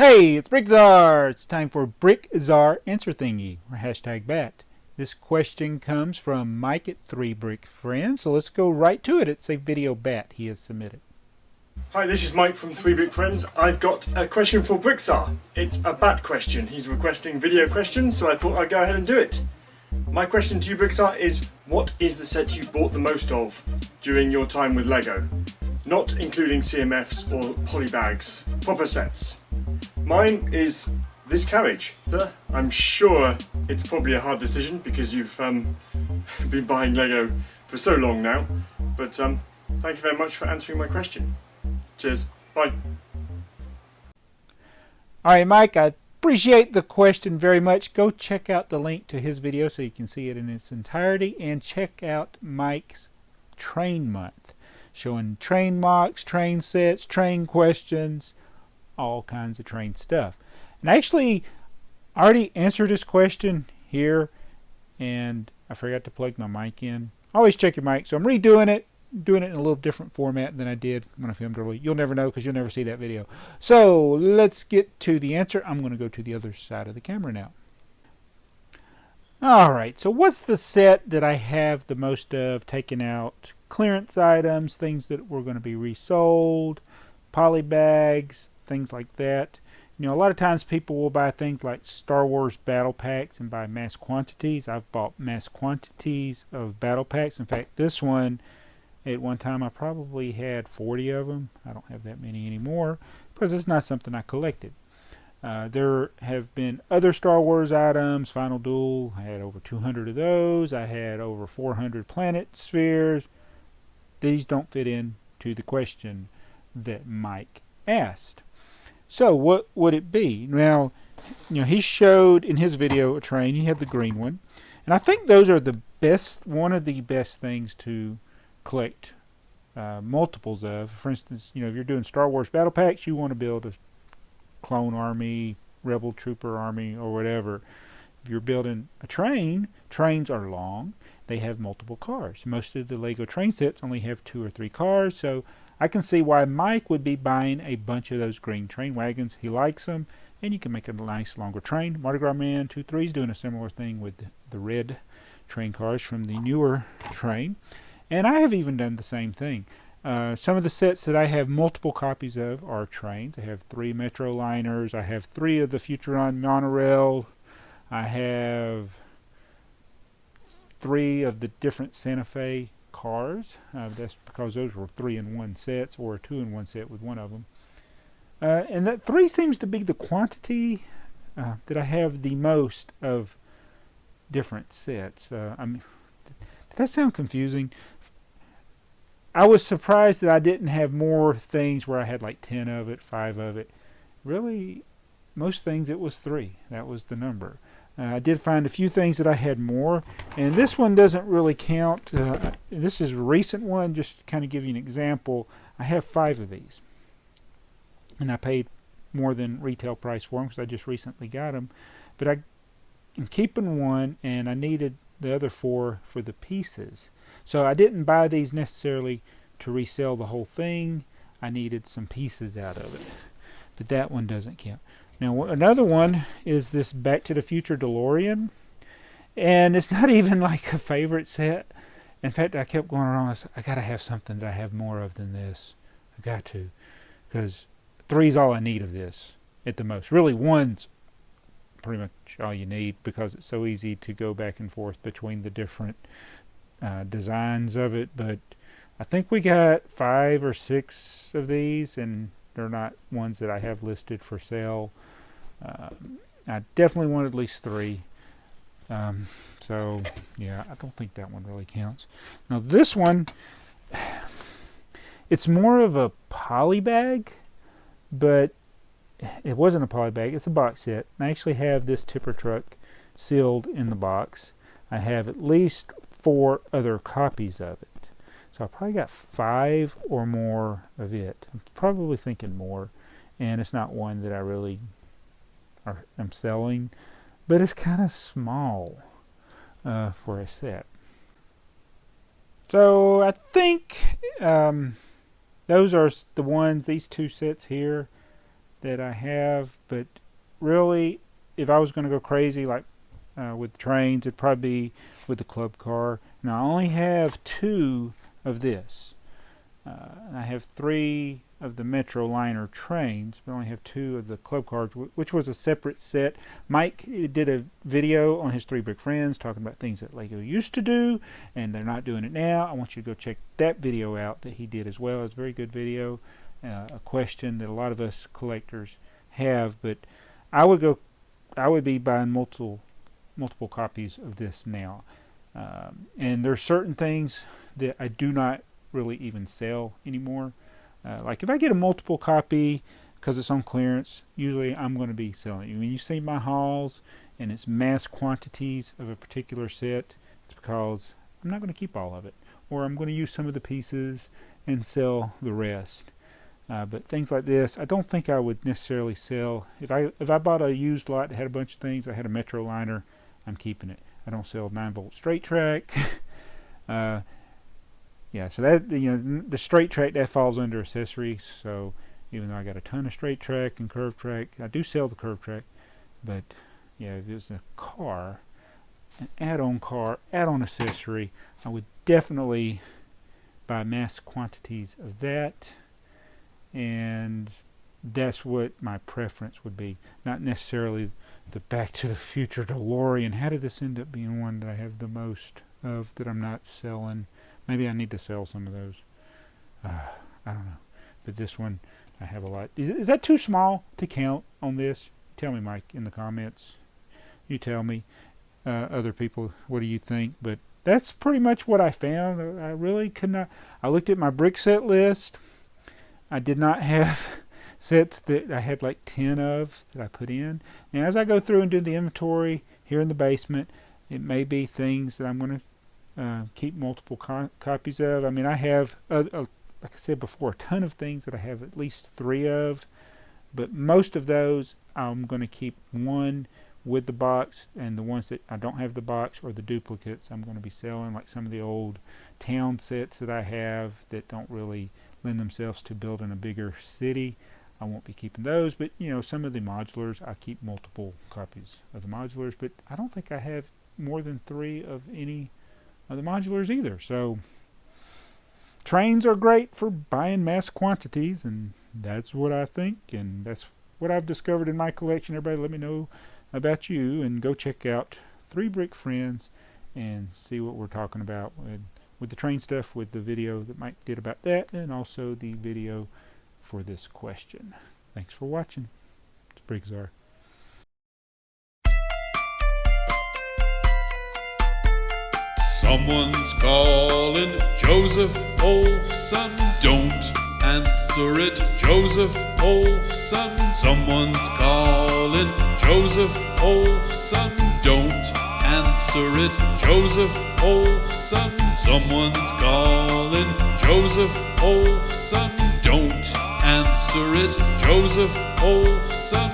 Hey, it's BrickTsar! It's time for BrickTsar Answer Thingy, or hashtag BAT. This question comes from Mike at 3BrickFriends, so let's go right to it. It's a video BAT he has submitted. Hi, this is Mike from 3BrickFriends. I've got a question for BrickTsar. It's a BAT question. He's requesting video questions, so I thought I'd go ahead and do it. My question to you, BrickTsar, is what is the set you bought the most of during your time with LEGO? Not including CMFs or polybags, proper sets. Mine is this carriage. I'm sure it's probably a hard decision because you've been buying LEGO for so long now, but thank you very much for answering my question. Cheers. Bye. Alright, Mike, I appreciate the question very much. Go check out the link to his video so you can see it in its entirety, and check out Mike's Train Month, showing train mocks, train sets, train questions, all kinds of train stuff. And actually, I already answered this question here, and I forgot to plug my mic in. Always check your mic, so I'm redoing it, doing it in a little different format than I did when I filmed earlier. You'll never know because you'll never see that video. So let's get to the answer. I'm going to go to the other side of the camera now. Alright, so what's the set that I have the most of? Taking out clearance items, things that were going to be resold, polybags, things like that. You know, a lot of times people will buy things like Star Wars battle packs and buy mass quantities. I've bought mass quantities of battle packs. In fact, this one, at one time I probably had 40 of them. I don't have that many anymore because it's not something I collected. There have been other Star Wars items. Final Duel, I had over 200 of those. I had over 400 planet spheres. These don't fit into the question that Mike asked. So what would it be? Now, you know, he showed in his video a train. He had the green one, and I think those are the best, one of the best things to collect multiples of. For instance, you know, if you're doing Star Wars battle packs, you want to build a clone army, rebel trooper army, or whatever. If you're building a train, trains are long. They have multiple cars. Most of the LEGO train sets only have 2 or 3 cars, so I can see why Mike would be buying a bunch of those green train wagons. He likes them, and you can make a nice longer train. Mardi Gras Man 2-3 is doing a similar thing with the red train cars from the newer train. And I have even done the same thing. Some of the sets that I have multiple copies of are trains. I have 3 Metro liners. I have 3 of the Futuron monorail. I have 3 of the different Santa Fe cars. That's because those were 3-in-1 sets, or a 2-in-1 set with one of them. And that 3 seems to be the quantity that I have the most of different sets. Did that sound confusing? I was surprised that I didn't have more things where I had like 10 of it, 5 of it. Really, most things it was 3. That was the number. I did find a few things that I had more, and this one doesn't really count. This is a recent one, just to kind of give you an example. I have 5 of these, and I paid more than retail price for them because I just recently got them. But I'm keeping one, and I needed the other 4 for the pieces. So I didn't buy these necessarily to resell the whole thing. I needed some pieces out of it, but that one doesn't count. Now another one is this Back to the Future DeLorean, and it's not even like a favorite set. In fact, I kept going around, I gotta have something that I have more of than this. I got to, because 3's all I need of this at the most. Really, 1's pretty much all you need because it's so easy to go back and forth between the different designs of it. But I think we got 5 or 6 of these, and they're not ones that I have listed for sale. I definitely want at least 3. So yeah, I don't think that one really counts. Now this one, it's more of a poly bag, but it wasn't a poly bag. It's a box set. I actually have this tipper truck sealed in the box. I have at least 4 other copies of it. So I probably got 5 or more of it. I'm probably thinking more, and it's not one that I really am selling, but it's kind of small for a set. So I think those are the ones, these 2 sets here that I have, but really, if I was going to go crazy, like with trains, it'd probably be with the club car. Now, I only have 2 of this. And I have 3 of the Metro Liner trains, but I only have 2 of the club cars, which was a separate set. Mike did a video on his 3 Brick Friends talking about things that LEGO used to do, and they're not doing it now. I want you to go check that video out that he did as well. It's a very good video, a question that a lot of us collectors have, but I would be buying multiple copies of this now. And there's certain things that I do not really even sell anymore. Like if I get a multiple copy because it's on clearance, usually I'm going to be selling it. When you see my hauls and it's mass quantities of a particular set, it's because I'm not going to keep all of it, or I'm going to use some of the pieces and sell the rest. But things like this, I don't think I would necessarily sell. If I bought a used lot that had a bunch of things, I had a Metro Liner, I'm keeping it. I don't sell 9-volt straight track. Yeah, so that, the straight track, that falls under accessories. So even though I got a ton of straight track and curved track, I do sell the curved track. But yeah, if it was a car, an add-on accessory, I would definitely buy mass quantities of that. And that's what my preference would be. Not necessarily the Back to the Future DeLorean. How did this end up being one that I have the most of that I'm not selling? Maybe I need to sell some of those. I don't know. But this one, I have a lot. Is that too small to count on this? Tell me, Mike, in the comments. You tell me. Other people, what do you think? But that's pretty much what I found. I really could not. I looked at my brick set list. I did not have sets that I had like 10 of that I put in. Now, as I go through and do the inventory here in the basement, it may be things that I'm going to keep multiple copies of. I mean, I have, like I said before, a ton of things that I have at least 3 of, but most of those I'm going to keep 1 with the box, and the ones that I don't have the box or the duplicates I'm going to be selling, like some of the old town sets that I have that don't really lend themselves to building a bigger city. I won't be keeping those, but some of the modulars, I keep multiple copies of the modulars, but I don't think I have more than 3 of any of the modulars either. So trains are great for buying mass quantities, and that's what I think, and that's what I've discovered in my collection. Everybody let me know about you, and go check out 3 Brick Friends and see what we're talking about with the train stuff, with the video that Mike did about that, and also the video for this question. Thanks for watching. It's BrickTsar. Someone's calling Joseph Olson. Don't answer it, Joseph Olson. Someone's calling Joseph Olson. Don't answer it, Joseph Olson. Someone's calling Joseph Olson. Don't answer it, Joseph Olson.